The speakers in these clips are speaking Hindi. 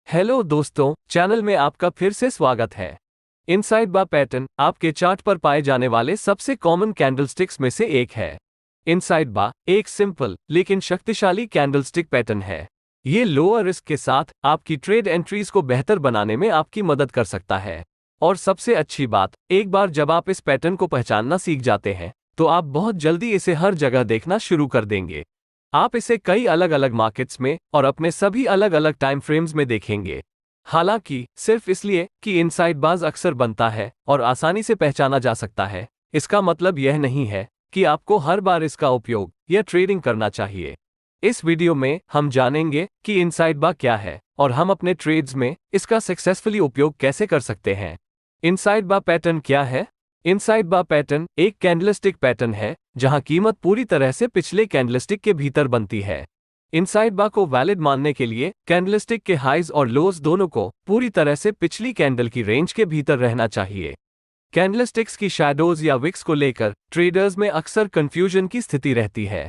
हेलो दोस्तों, चैनल में आपका फिर से स्वागत है। इनसाइड बार पैटर्न आपके चार्ट पर पाए जाने वाले सबसे कॉमन कैंडलस्टिक्स में से एक है। इनसाइड बार एक सिंपल लेकिन शक्तिशाली कैंडलस्टिक पैटर्न है। ये लोअर रिस्क के साथ आपकी ट्रेड एंट्रीज को बेहतर बनाने में आपकी मदद कर सकता है। और सबसे अच्छी बात, एक बार जब आप इस पैटर्न को पहचानना सीख जाते हैं तो आप बहुत जल्दी इसे हर जगह देखना शुरू कर देंगे। आप इसे कई अलग अलग मार्केट्स में और अपने सभी अलग अलग टाइम फ्रेम्स में देखेंगे। हालांकि सिर्फ इसलिए कि इनसाइड बाज अक्सर बनता है और आसानी से पहचाना जा सकता है, इसका मतलब यह नहीं है कि आपको हर बार इसका उपयोग या ट्रेडिंग करना चाहिए। इस वीडियो में हम जानेंगे कि इनसाइड बार क्या है और हम अपने ट्रेड्स में इसका सक्सेसफुली उपयोग कैसे कर सकते हैं। इनसाइड बार पैटर्न क्या है? इनसाइड बार पैटर्न एक कैंडलस्टिक पैटर्न है जहां कीमत पूरी तरह से पिछले कैंडलस्टिक के भीतर बनती है। इनसाइड बार को वैलिड मानने के लिए कैंडलस्टिक के हाइज और लोज दोनों को पूरी तरह से पिछली कैंडल की रेंज के भीतर रहना चाहिए। कैंडलस्टिक्स की शैडोज या विक्स को लेकर ट्रेडर्स में अक्सर कंफ्यूजन की स्थिति रहती है।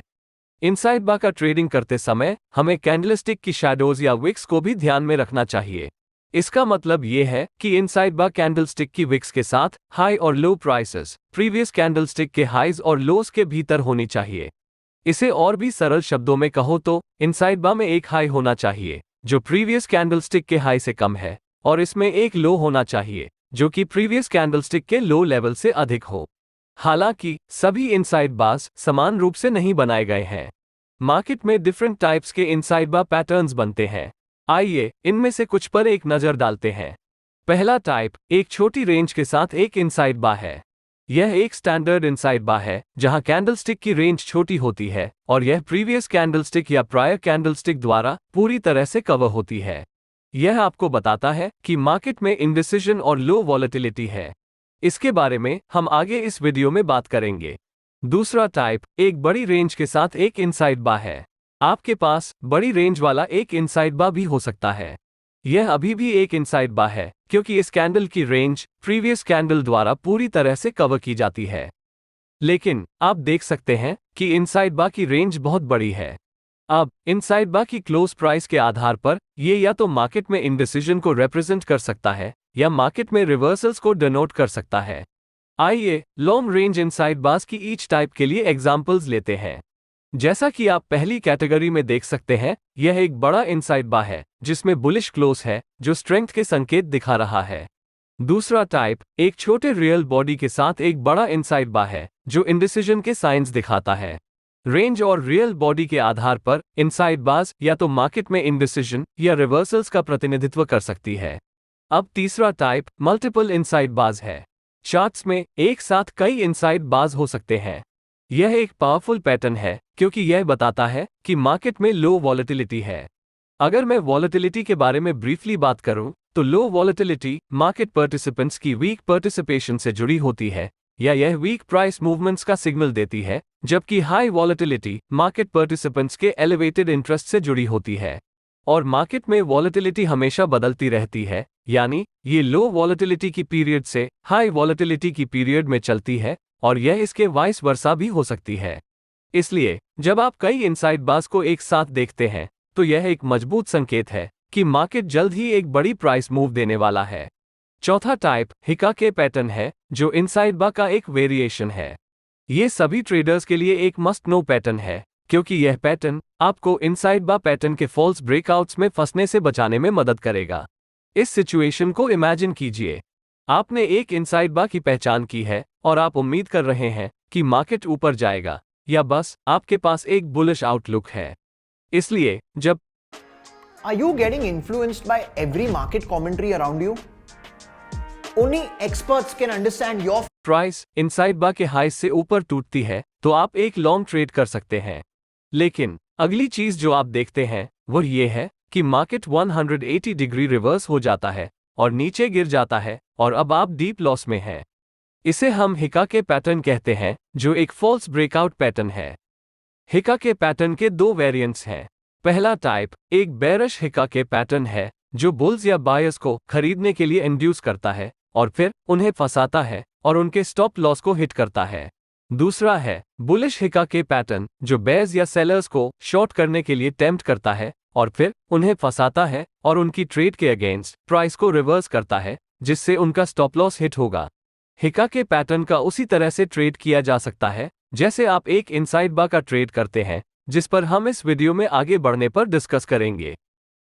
इनसाइड बार का ट्रेडिंग करते समय हमें कैंडलस्टिक की शैडोज या विक्स को भी ध्यान में रखना चाहिए। इसका मतलब यह है कि इनसाइड बार कैंडलस्टिक की विक्स के साथ हाई और लो प्राइसेस प्रीवियस कैंडलस्टिक के हाइज और लोस के भीतर होनी चाहिए। इसे और भी सरल शब्दों में कहो तो इनसाइड बार में एक हाई होना चाहिए जो प्रीवियस कैंडलस्टिक के हाई से कम है, और इसमें एक लो होना चाहिए जो कि प्रीवियस कैंडलस्टिक के लो लेवल से अधिक हो। हालांकि सभी इनसाइड बार्स समान रूप से नहीं बनाए गए हैं। मार्केट में डिफरेंट टाइप्स के इनसाइड बार पैटर्न्स बनते हैं। आइए इनमें से कुछ पर एक नजर डालते हैं। पहला टाइप एक छोटी रेंज के साथ एक इनसाइड बार है। यह एक स्टैंडर्ड इनसाइड बार है जहां कैंडलस्टिक की रेंज छोटी होती है और यह प्रीवियस कैंडलस्टिक या प्रायर कैंडलस्टिक द्वारा पूरी तरह से कवर होती है। यह आपको बताता है कि मार्केट में इंडिसिजन और लो वॉलेटिलिटी है। इसके बारे में हम आगे इस वीडियो में बात करेंगे। दूसरा टाइप एक बड़ी रेंज के साथ एक इनसाइड बार है। आपके पास बड़ी रेंज वाला एक इनसाइड बार भी हो सकता है। यह अभी भी एक इनसाइड बार है क्योंकि इस कैंडल की रेंज प्रीवियस कैंडल द्वारा पूरी तरह से कवर की जाती है। लेकिन आप देख सकते हैं कि इनसाइड बार की रेंज बहुत बड़ी है। अब इनसाइड बार की क्लोज प्राइस के आधार पर यह या तो मार्केट में इंडिसीजन को रिप्रेजेंट कर सकता है या मार्केट में रिवर्सल्स को डिनोट कर सकता है। आइए लॉन्ग रेंज इनसाइड बार्स की ईच टाइप के लिए एग्जांपल्स लेते हैं। जैसा कि आप पहली कैटेगरी में देख सकते हैं, यह एक बड़ा इनसाइड बार है जिसमें बुलिश क्लोज है जो स्ट्रेंथ के संकेत दिखा रहा है। दूसरा टाइप एक छोटे रियल बॉडी के साथ एक बड़ा इनसाइड बार है जो इंडिसिजन के साइंस दिखाता है। रेंज और रियल बॉडी के आधार पर इनसाइड बार्स या तो मार्केट में इंडिसिजन या रिवर्सल्स का प्रतिनिधित्व कर सकती है। अब तीसरा टाइप मल्टीपल इनसाइड बार्स है। चार्ट्स में एक साथ कई इनसाइड बार्स हो सकते हैं। यह एक पावरफुल पैटर्न है क्योंकि यह बताता है कि मार्केट में लो वॉलेटिलिटी है। अगर मैं वॉलेटिलिटी के बारे में ब्रीफली बात करूं, तो लो वॉलेटिलिटी मार्केट पार्टिसिपेंट्स की वीक पार्टिसिपेशन से जुड़ी होती है या यह वीक प्राइस मूवमेंट्स का सिग्नल देती है, जबकि हाई वॉलेटिलिटी मार्केट पार्टिसिपेंट्स के एलिवेटेड इंटरेस्ट से जुड़ी होती है। और मार्केट में वॉलेटिलिटी हमेशा बदलती रहती है, यानी ये लो वॉलेटिलिटी की पीरियड से हाई वॉलेटिलिटी की पीरियड में चलती है और यह इसके वाइस वर्सा भी हो सकती है। इसलिए जब आप कई इनसाइड बार्स को एक साथ देखते हैं तो यह एक मजबूत संकेत है कि मार्केट जल्द ही एक बड़ी प्राइस मूव देने वाला है। चौथा टाइप हिकाके पैटर्न है जो इनसाइड बार का एक वेरिएशन है। ये सभी ट्रेडर्स के लिए एक मस्ट नो पैटर्न है क्योंकि यह पैटर्न आपको इनसाइड बार पैटर्न के फॉल्स ब्रेकआउट्स में फंसने से बचाने में मदद करेगा। इस सिचुएशन को इमेजिन कीजिए, आपने एक इनसाइड बार की पहचान की है और आप उम्मीद कर रहे हैं कि मार्केट ऊपर जाएगा या बस आपके पास एक बुलिश आउटलुक है। इसलिए जब Are you getting influenced by every market commentary around you? Only experts can understand your price inside bar के हाई से ऊपर टूटती है तो आप एक लॉन्ग ट्रेड कर सकते हैं। लेकिन अगली चीज जो आप देखते हैं वह यह है कि मार्केट 180 डिग्री रिवर्स हो जाता है और नीचे गिर जाता है और अब आप डीप लॉस में हैं। इसे हम हिकाके पैटर्न कहते हैं जो एक फॉल्स ब्रेकआउट पैटर्न है। हिकाके पैटर्न के दो वेरिएंट्स हैं। पहला टाइप एक बेरिश हिकाके पैटर्न है जो बुल्स या बायर्स को खरीदने के लिए इंड्यूस करता है और फिर उन्हें फंसाता है और उनके स्टॉप लॉस को हिट करता है। दूसरा है बुलिश हिकाके पैटर्न जो बेयर्स या सेलर्स को शॉर्ट करने के लिए टेम्प्ट करता है और फिर उन्हें फंसाता है और उनकी ट्रेड के अगेंस्ट प्राइस को रिवर्स करता है, जिससे उनका स्टॉप लॉस हिट होगा। हिका के पैटर्न का उसी तरह से ट्रेड किया जा सकता है जैसे आप एक इनसाइड बार का ट्रेड करते हैं, जिस पर हम इस वीडियो में आगे बढ़ने पर डिस्कस करेंगे।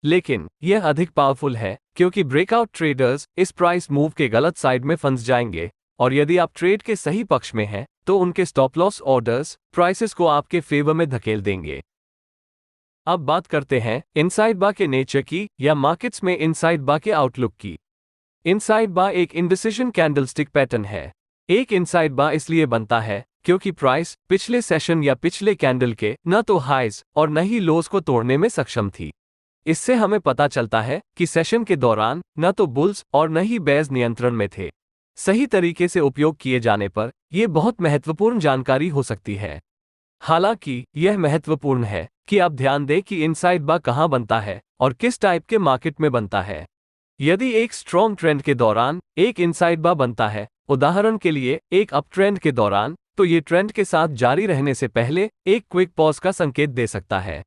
लेकिन यह अधिक पावरफुल है क्योंकि ब्रेकआउट ट्रेडर्स इस प्राइस मूव के गलत साइड में फंस जाएंगे, और यदि आप ट्रेड के सही पक्ष में हैं तो उनके स्टॉप लॉस ऑर्डर्स प्राइसेस को आपके फेवर में धकेल देंगे। अब बात करते हैं इनसाइड बार के नेचर की या मार्केट्स में इनसाइड बार के आउटलुक की। इनसाइड बार एक इंडिसिजन कैंडलस्टिक पैटर्न है। एक इनसाइड बार इसलिए बनता है क्योंकि प्राइस पिछले सेशन या पिछले कैंडल के न तो हाइज और न ही लोज को तोड़ने में सक्षम थी। इससे हमें पता चलता है कि सेशन के दौरान न तो बुल्स और न ही बेयर्स नियंत्रण में थे। सही तरीके से उपयोग किए जाने पर यह बहुत महत्वपूर्ण जानकारी हो सकती है। हालांकि यह महत्वपूर्ण है कि आप ध्यान दें कि इनसाइड बार कहां बनता है और किस टाइप के मार्केट में बनता है। यदि एक स्ट्रॉन्ग ट्रेंड के दौरान एक इनसाइड बार बनता है, उदाहरण के लिए एक अप ट्रेंड के दौरान, तो ये ट्रेंड के साथ जारी रहने से पहले एक क्विक पॉज का संकेत दे सकता है।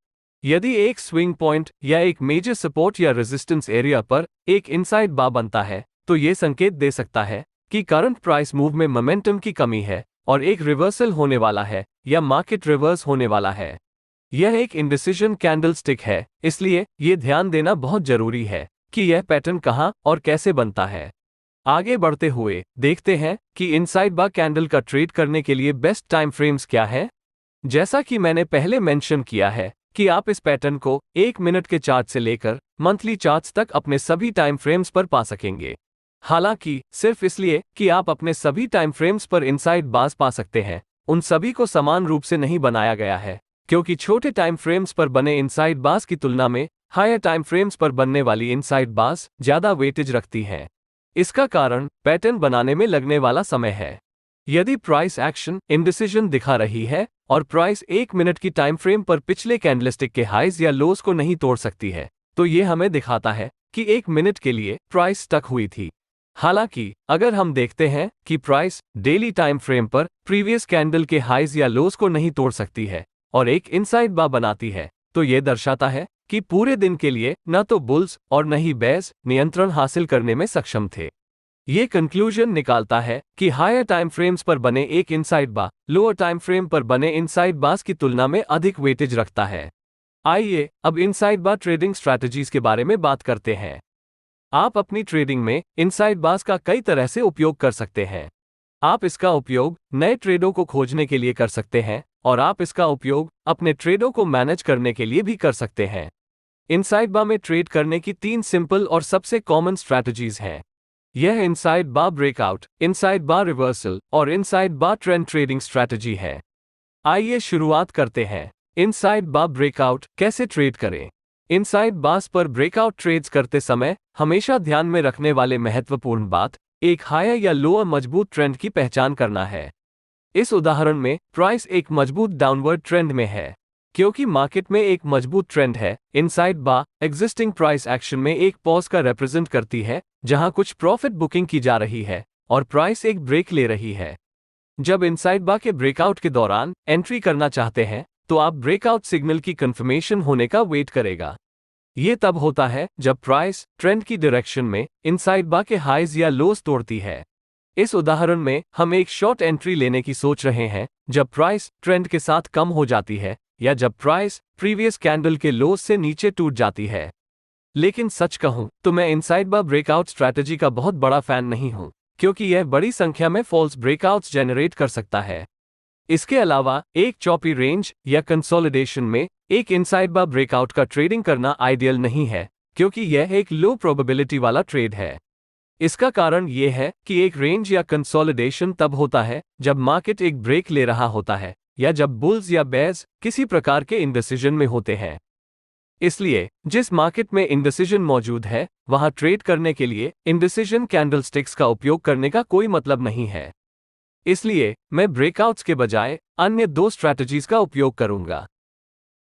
यदि एक स्विंग पॉइंट या एक मेजर सपोर्ट या रेजिस्टेंस एरिया पर एक इनसाइड बार बनता है, तो ये संकेत दे सकता है कि करंट प्राइस मूव में मोमेंटम की कमी है और एक रिवर्सल होने वाला है या मार्केट रिवर्स होने वाला है। यह एक इंडिसिजन कैंडलस्टिक है, इसलिए यह ध्यान देना बहुत जरूरी है कि यह पैटर्न कहां और कैसे बनता है। आगे बढ़ते हुए देखते हैं कि इनसाइड बार कैंडल का ट्रेड करने के लिए बेस्ट टाइम फ्रेम्स क्या है। जैसा कि मैंने पहले मेंशन किया है कि आप इस पैटर्न को 1 मिनट के चार्ट से लेकर मंथली चार्ट्स तक अपने सभी टाइम फ्रेम्स पर पा सकेंगे। हालांकि सिर्फ इसलिए कि आप अपने सभी टाइम फ्रेम्स पर इनसाइड बार्स पा सकते हैं, उन सभी को समान रूप से नहीं बनाया गया है, क्योंकि छोटे टाइम फ्रेम्स पर बने इनसाइड बार्स की तुलना में हायर टाइम फ्रेम्स पर बनने वाली इनसाइड बार्स ज्यादा वेटेज रखती हैं। इसका कारण पैटर्न बनाने में लगने वाला समय है। यदि प्राइस एक्शन इंडिसिजन दिखा रही है और प्राइस 1 मिनट की टाइम फ्रेम पर पिछले कैंडलस्टिक के हाइज या लोज को नहीं तोड़ सकती है, तो ये हमें दिखाता है कि 1 मिनट के लिए प्राइस स्टक हुई थी। हालांकि अगर हम देखते हैं कि प्राइस डेली टाइम फ्रेम पर प्रीवियस कैंडल के हाइज या लोज को नहीं तोड़ सकती है और एक इनसाइड बार बनाती है, तो यह दर्शाता है कि पूरे दिन के लिए न तो बुल्स और न ही बेयर्स नियंत्रण हासिल करने में सक्षम थे। ये कंक्लूजन निकालता है कि हायर टाइम फ्रेम्स पर बने एक इनसाइड बार लोअर टाइम फ्रेम पर बने इनसाइड बार्स की तुलना में अधिक वेटेज रखता है। आइए अब इनसाइड बार ट्रेडिंग स्ट्रैटेजीज के बारे में बात करते हैं। आप अपनी ट्रेडिंग में इनसाइड बार्स का कई तरह से उपयोग कर सकते हैं। आप इसका उपयोग नए ट्रेडों को खोजने के लिए कर सकते हैं और आप इसका उपयोग अपने ट्रेडों को मैनेज करने के लिए भी कर सकते हैं। इनसाइड बार में ट्रेड करने की 3 सिंपल और सबसे कॉमन स्ट्रैटेजीज हैं। यह इनसाइड बार ब्रेकआउट, इनसाइड बार रिवर्सल और इनसाइड बार ट्रेंड ट्रेडिंग स्ट्रैटेजी है। आइए शुरुआत करते हैं। इनसाइड बार ब्रेकआउट कैसे ट्रेड करें। इनसाइड बार्स पर ब्रेकआउट ट्रेड्स करते समय हमेशा ध्यान में रखने वाले महत्वपूर्ण बात एक हायर या लोअर मजबूत ट्रेंड की पहचान करना है। इस उदाहरण में प्राइस एक मजबूत डाउनवर्ड ट्रेंड में है। क्योंकि मार्केट में एक मजबूत ट्रेंड है, इनसाइड बार एग्जिस्टिंग प्राइस एक्शन में एक पॉज का रिप्रेजेंट करती है, जहां कुछ प्रॉफिट बुकिंग की जा रही है और प्राइस एक ब्रेक ले रही है। जब इनसाइड बार के ब्रेकआउट के दौरान एंट्री करना चाहते हैं, तो आप ब्रेकआउट सिग्नल की कंफर्मेशन होने का वेट करेगा। ये तब होता है जब प्राइस ट्रेंड की डायरेक्शन में इनसाइड बार के हाइज या लोज तोड़ती है। इस उदाहरण में हम एक शॉर्ट एंट्री लेने की सोच रहे हैं जब प्राइस ट्रेंड के साथ कम हो जाती है या जब प्राइस प्रीवियस कैंडल के लोज से नीचे टूट जाती है। लेकिन सच कहूं तो मैं इनसाइड बार ब्रेकआउट स्ट्रैटेजी का बहुत बड़ा फैन नहीं हूं, क्योंकि यह बड़ी संख्या में फॉल्स ब्रेकआउट्स जनरेट कर सकता है। इसके अलावा एक चॉपी रेंज या कंसोलिडेशन में एक इनसाइड बार ब्रेकआउट का ट्रेडिंग करना आइडियल नहीं है, क्योंकि यह एक लो प्रोबेबिलिटी वाला ट्रेड है। इसका कारण यह है कि एक रेंज या कंसोलिडेशन तब होता है जब मार्केट एक ब्रेक ले रहा होता है या जब बुल्स या बेयर्स किसी प्रकार के इंडिसिजन में होते हैं। इसलिए जिस मार्केट में इंडिसिजन मौजूद है, वहां ट्रेड करने के लिए इंडिसिजन कैंडलस्टिक्स का उपयोग करने का कोई मतलब नहीं है। इसलिए मैं ब्रेकआउट्स के बजाय अन्य 2 स्ट्रैटेजीज का उपयोग करूंगा।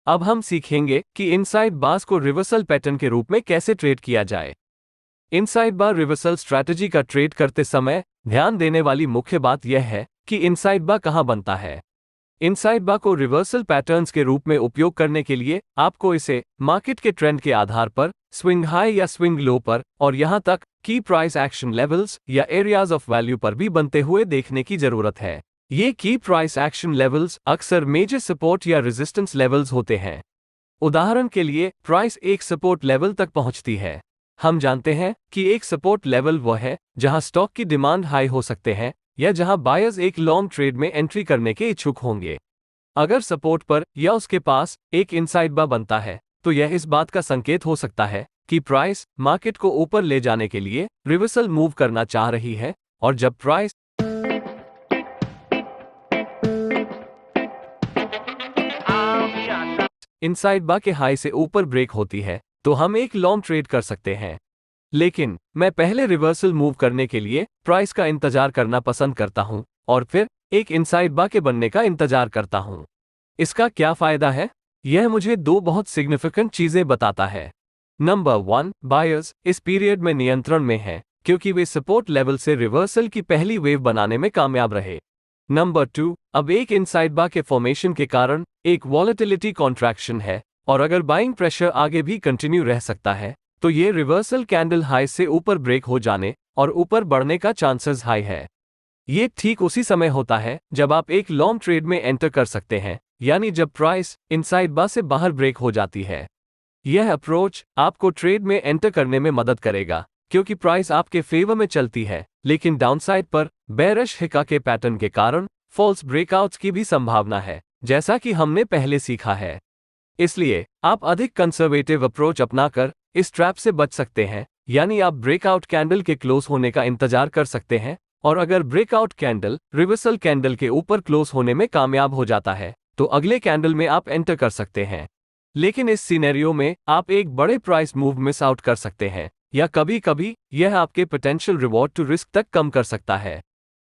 अब हम सीखेंगे कि इनसाइड बार्स को रिवर्सल पैटर्न के रूप में कैसे ट्रेड किया जाए। इनसाइड बार रिवर्सल स्ट्रैटेजी का ट्रेड करते समय ध्यान देने वाली मुख्य बात यह है कि इनसाइड बार कहां बनता है। इनसाइड बार को रिवर्सल पैटर्न्स के रूप में उपयोग करने के लिए आपको इसे मार्केट के ट्रेंड के आधार पर स्विंग हाई या स्विंग लो पर और यहां तक की प्राइस एक्शन लेवल्स या एरियाज ऑफ वैल्यू पर भी बनते हुए देखने की जरूरत है। ये की प्राइस एक्शन लेवल्स अक्सर मेजर सपोर्ट या रेजिस्टेंस लेवल्स होते हैं। उदाहरण के लिए प्राइस एक सपोर्ट लेवल तक पहुंचती है। हम जानते हैं कि एक सपोर्ट लेवल वह है जहां स्टॉक की डिमांड हाई हो सकते हैं या जहां बायर्स एक लॉन्ग ट्रेड में एंट्री करने के इच्छुक होंगे। अगर सपोर्ट पर या उसके पास एक इनसाइड बार बनता है तो यह इस बात का संकेत हो सकता है कि प्राइस मार्केट को ऊपर ले जाने के लिए रिवर्सल मूव करना चाह रही है, और जब प्राइस इनसाइड बार के हाई से ऊपर ब्रेक होती है तो हम एक लॉन्ग ट्रेड कर सकते हैं। लेकिन मैं पहले रिवर्सल मूव करने के लिए प्राइस का इंतजार करना पसंद करता हूं और फिर एक इनसाइड बार के बनने का इंतजार करता हूं। इसका क्या फायदा है? यह मुझे दो बहुत सिग्निफिकेंट चीजें बताता है। नंबर 1, बायर्स इस पीरियड में नियंत्रण में हैं क्योंकि वे सपोर्ट लेवल से रिवर्सल की पहली वेव बनाने में कामयाब रहे। नंबर 2, अब एक इनसाइड बार के फॉर्मेशन के कारण एक वॉलेटिलिटी कॉन्ट्रैक्शन है, और अगर बाइंग प्रेशर आगे भी कंटिन्यू रह सकता है तो ये रिवर्सल कैंडल हाई से ऊपर ब्रेक हो जाने और ऊपर बढ़ने का चांसेस हाई है। ये ठीक उसी समय होता है जब आप एक लॉन्ग ट्रेड में एंटर कर सकते हैं, यानी जब प्राइस इनसाइड बार से बाहर ब्रेक हो जाती है। यह अप्रोच आपको ट्रेड में एंटर करने में मदद करेगा क्योंकि प्राइस आपके फेवर में चलती है, लेकिन डाउनसाइड पर बेयरिश हिका के पैटर्न के कारण फॉल्स ब्रेकआउट्स की भी संभावना है, जैसा कि हमने पहले सीखा है। इसलिए आप अधिक कंजर्वेटिव अप्रोच अपनाकर इस ट्रैप से बच सकते हैं, यानी आप ब्रेकआउट कैंडल के क्लोज होने का इंतजार कर सकते हैं, और अगर ब्रेकआउट कैंडल रिवर्सल कैंडल के ऊपर क्लोज होने में कामयाब हो जाता है तो अगले कैंडल में आप एंटर कर सकते हैं। लेकिन इस सिनेरियो में आप एक बड़े प्राइस मूव मिस आउट कर सकते हैं, या कभी कभी यह आपके पोटेंशियल रिवॉर्ड टू रिस्क तक कम कर सकता है।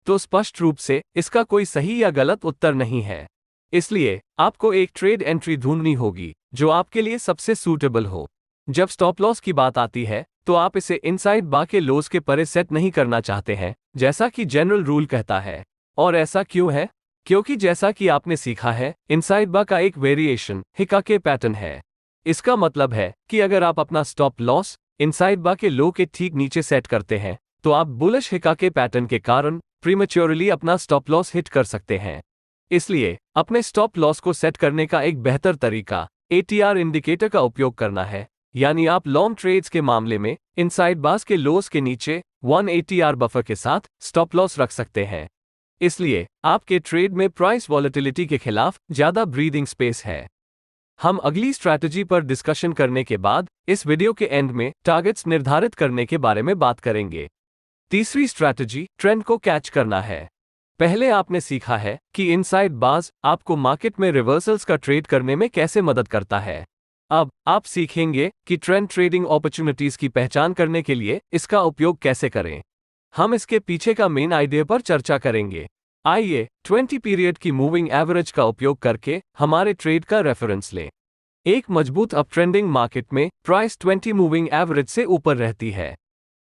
तो स्पष्ट रूप से इसका कोई सही या गलत उत्तर नहीं है। इसलिए आपको एक ट्रेड एंट्री ढूंढनी होगी जो आपके लिए सबसे सूटेबल हो। जब स्टॉप लॉस की बात आती है तो आप इसे इनसाइड बार के लोज के परे सेट नहीं करना चाहते हैं, जैसा कि जनरल रूल कहता है। और ऐसा क्यों है? क्योंकि जैसा कि आपने सीखा है, इनसाइड बार का एक वेरिएशन हिका के पैटर्न है। इसका मतलब है कि अगर आप अपना स्टॉप लॉस इनसाइड बार के लो के ठीक नीचे सेट करते हैं तो आप बुलिश हिका के पैटर्न के कारण प्रीमेच्योरली अपना स्टॉप लॉस हिट कर सकते हैं। इसलिए अपने स्टॉप लॉस को सेट करने का एक बेहतर तरीका ATR इंडिकेटर का उपयोग करना है, यानी आप लॉन्ग ट्रेड्स के मामले में इनसाइड बार्स के लोस के नीचे 1 ATR बफर के साथ स्टॉप लॉस रख सकते हैं। इसलिए आपके ट्रेड में प्राइस वॉलेटिलिटी के खिलाफ ज्यादा ब्रीदिंग स्पेस है। हम अगली स्ट्रैटेजी पर डिस्कशन करने के बाद इस वीडियो के एंड में टारगेट्स निर्धारित करने के बारे में बात करेंगे। तीसरी स्ट्रैटेजी ट्रेंड को कैच करना है। पहले आपने सीखा है कि इनसाइड बार्स आपको मार्केट में रिवर्सल्स का ट्रेड करने में कैसे मदद करता है। अब आप सीखेंगे कि ट्रेंड ट्रेडिंग अपॉर्चुनिटीज की पहचान करने के लिए इसका उपयोग कैसे करें। हम इसके पीछे का मेन आइडिया पर चर्चा करेंगे। आइए 20 पीरियड की मूविंग एवरेज का उपयोग करके हमारे ट्रेड का रेफरेंस लें। एक मजबूत अपट्रेंडिंग मार्केट में प्राइस 20 मूविंग एवरेज से ऊपर रहती है।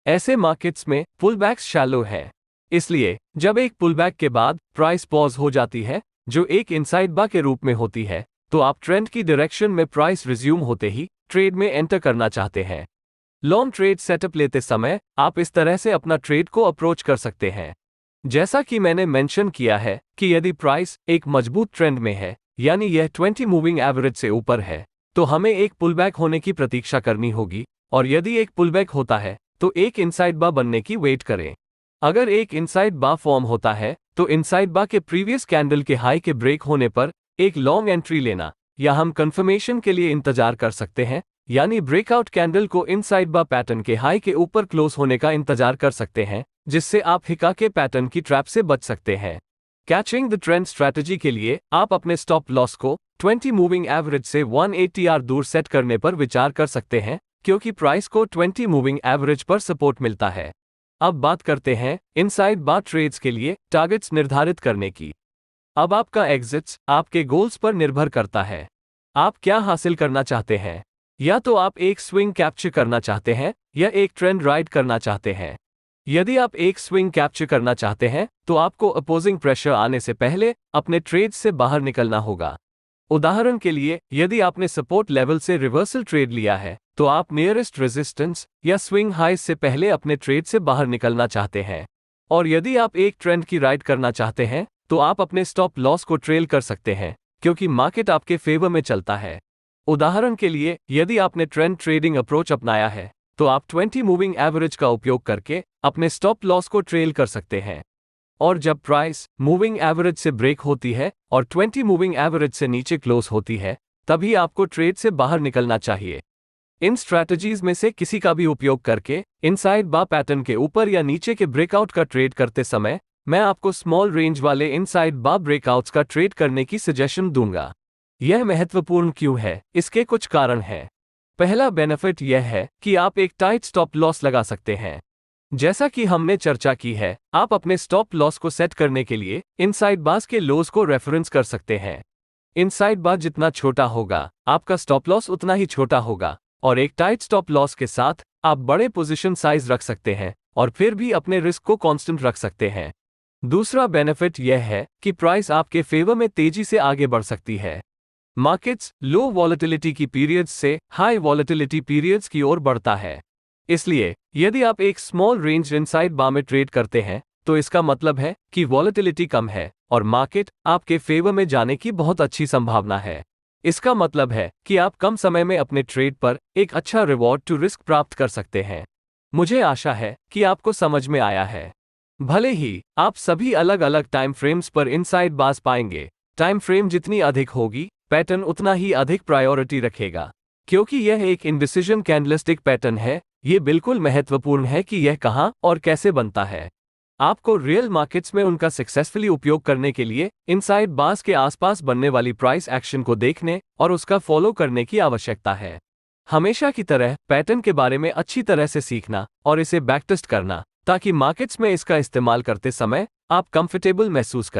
ऐसे मार्केट्स में पुलबैक्स शैलो है। इसलिए जब एक पुलबैक के बाद प्राइस पॉज हो जाती है, जो एक इनसाइड बार के रूप में होती है, तो आप ट्रेंड की डायरेक्शन में प्राइस रिज्यूम होते ही ट्रेड में एंटर करना चाहते हैं। लॉन्ग ट्रेड सेटअप लेते समय आप इस तरह से अपना ट्रेड को अप्रोच कर सकते हैं। जैसा कि मैंने मेंशन किया है कि यदि प्राइस एक मजबूत ट्रेंड में है, यानी यह 20 मूविंग एवरेज से ऊपर है, तो हमें एक पुलबैक होने की प्रतीक्षा करनी होगी, और यदि एक पुलबैक होता है तो एक इनसाइड बार बनने की वेट करें। अगर एक इनसाइड बार फॉर्म होता है तो इनसाइड बार के प्रीवियस कैंडल के हाई के ब्रेक होने पर एक लॉन्ग एंट्री लेना, या हम कंफर्मेशन के लिए इंतजार कर सकते हैं, यानी ब्रेकआउट कैंडल को इनसाइड बार पैटर्न के हाई के ऊपर क्लोज होने का इंतजार कर सकते हैं, जिससे आप हिका के पैटर्न की ट्रैप से बच सकते हैं। कैचिंग द ट्रेंड स्ट्रैटेजी के लिए आप अपने स्टॉप लॉस को 20 मूविंग एवरेज से 1 ATR दूर सेट करने पर विचार कर सकते हैं, क्योंकि प्राइस को 20 मूविंग एवरेज पर सपोर्ट मिलता है। अब बात करते हैं इनसाइड बार ट्रेड्स के लिए टारगेट्स निर्धारित करने की। अब आपका एग्जिट्स आपके गोल्स पर निर्भर करता है। आप क्या हासिल करना चाहते हैं? या तो आप एक स्विंग कैप्चर करना चाहते हैं या एक ट्रेंड राइड करना चाहते हैं। यदि आप एक स्विंग कैप्चर करना चाहते हैं तो आपको अपोजिंग प्रेशर आने से पहले अपने ट्रेड से बाहर निकलना होगा। उदाहरण के लिए, यदि आपने सपोर्ट लेवल से रिवर्सल ट्रेड लिया है तो आप नियरेस्ट रेजिस्टेंस या स्विंग हाइज से पहले अपने ट्रेड से बाहर निकलना चाहते हैं। और यदि आप एक ट्रेंड की राइड करना चाहते हैं तो आप अपने स्टॉप लॉस को ट्रेल कर सकते हैं, क्योंकि मार्केट आपके फेवर में चलता है। उदाहरण के लिए, यदि आपने ट्रेंड ट्रेडिंग अप्रोच अपनाया है तो आप 20 मूविंग एवरेज का उपयोग करके अपने स्टॉप लॉस को ट्रेल कर सकते हैं। और जब प्राइस मूविंग एवरेज से ब्रेक होती है और 20 मूविंग एवरेज से नीचे क्लोज होती है, तभी आपको ट्रेड से बाहर निकलना चाहिए। इन स्ट्रैटेजीज में से किसी का भी उपयोग करके इनसाइड बार पैटर्न के ऊपर या नीचे के ब्रेकआउट का ट्रेड करते समय मैं आपको स्मॉल रेंज वाले इनसाइड बार ब्रेकआउट्स का ट्रेड करने की सजेशन दूंगा। यह महत्वपूर्ण क्यों है? इसके कुछ कारण हैं। पहला बेनिफिट यह है कि आप एक टाइट स्टॉप लॉस लगा सकते हैं। जैसा कि हमने चर्चा की है, आप अपने स्टॉप लॉस को सेट करने के लिए इनसाइड बार्स के लोज को रेफरेंस कर सकते हैं। इनसाइड बार जितना छोटा होगा, आपका स्टॉप लॉस उतना ही छोटा होगा, और एक टाइट स्टॉप लॉस के साथ आप बड़े पोजीशन साइज रख सकते हैं और फिर भी अपने रिस्क को कांस्टेंट रख सकते हैं। दूसरा बेनिफिट यह है कि प्राइस आपके फेवर में तेजी से आगे बढ़ सकती है। मार्केट्स लो वॉलेटिलिटी की पीरियड्स से हाई वॉलेटिलिटी पीरियड्स की ओर बढ़ता है। इसलिए यदि आप एक स्मॉल रेंज इनसाइड बार में ट्रेड करते हैं तो इसका मतलब है कि वॉलेटिलिटी कम है और मार्केट आपके फेवर में जाने की बहुत अच्छी संभावना है। इसका मतलब है कि आप कम समय में अपने ट्रेड पर एक अच्छा रिवॉर्ड टू रिस्क प्राप्त कर सकते हैं। मुझे आशा है कि आपको समझ में आया है। भले ही आप सभी अलग अलग टाइम फ्रेम्स पर इनसाइड बार्स पाएंगे, टाइम फ्रेम जितनी अधिक होगी, पैटर्न उतना ही अधिक प्रायोरिटी रखेगा। क्योंकि यह एक इंडिसीजन कैंडलस्टिक पैटर्न है, ये बिल्कुल महत्वपूर्ण है कि यह कहां और कैसे बनता है। आपको रियल मार्केट्स में उनका सक्सेसफुली उपयोग करने के लिए इनसाइड बार्स के आसपास बनने वाली प्राइस एक्शन को देखने और उसका फॉलो करने की आवश्यकता है। हमेशा की तरह पैटर्न के बारे में अच्छी तरह से सीखना और इसे बैकटेस्ट करना, ताकि मार्केट्स में इसका इस्तेमाल करते समय आप कंफर्टेबल महसूस करें।